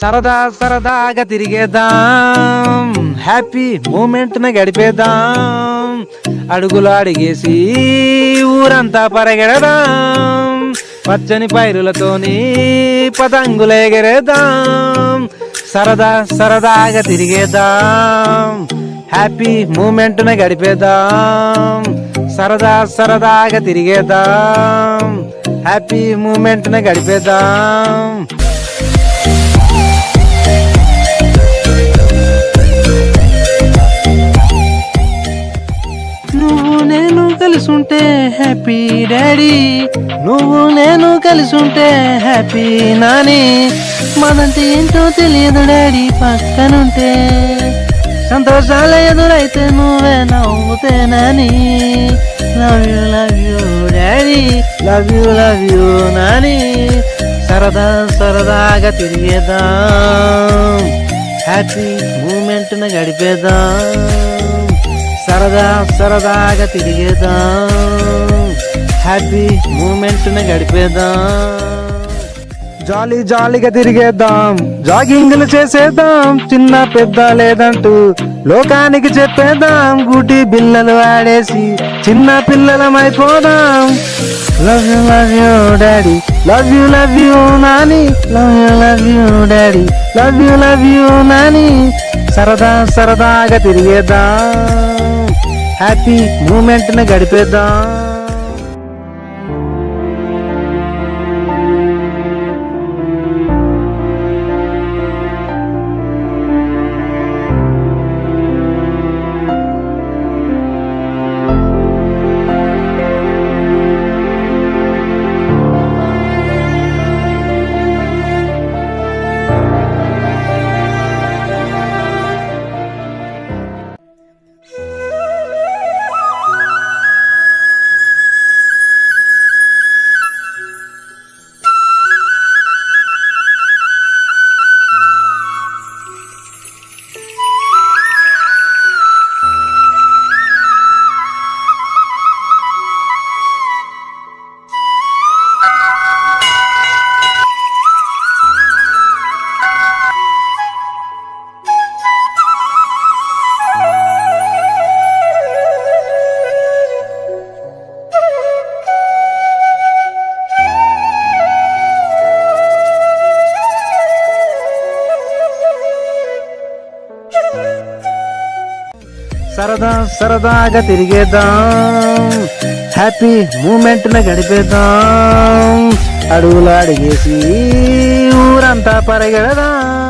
సరదా సరదాగా తిరిగేద్దాం, happy moment ని గడిపేద్దాం, అడుగులు అడిగేసి ఊరంతా పరిగెడదాం, పచ్చని పైరులతోని పతంగులు ఎగరేద్దాం, సరదా సరదాగా తిరిగేద్దాం, హ్యాపీ మూమెంట్ ని గడిపేద్దాం, సరదా సరదాగా తిరిగేద్దాం, హ్యాపీ మూమెంట్ ని గడిపేద్దాం. నువ్వు నేను కలిసి ఉంటే హ్యాపీ డాడీ, నువ్వు నేను కలిసి ఉంటే హ్యాపీ నాని, మనంటే ఏంటో తెలియదు డాడీ పక్కనుంటే, సంతోషాల ఎదురైతే నువ్వే నవ్వుతే Nani, love you daddy, love you Nani, సరదా సరదాగా తిరిగేద్దాం, హ్యాపీ మూమెంట్ ని గడిపేద్దాం, సరదా సరదాగా తిరిగేద్దాం, హ్యాపీ మూమెంట్ ని గడిపేద్దాం, జాలీ జాలీగా తిరిగేద్దాం, జాగింగ్లు చేసేద్దాం, చిన్న పెద్ద లేదంటూ లోకానికి చెప్పేద్దాం, గూటి బిల్లలు ఆడేసి చిన్న పిల్లలమైపోదాం, love you daddy, love you Nani, love you daddy, love you Nani, సరదా సరదాగా తిరిగేద్దాం, హ్యాపీ మూమెంట్ ని గడిపేద్దాం. సరదా సరదాగా తిరిగేద్దాం, హ్యాపీ మూమెంట్ ని గడిపేద్దాం, అడుగులు అడిగేసి ఊరంతా పరిగెడదాం.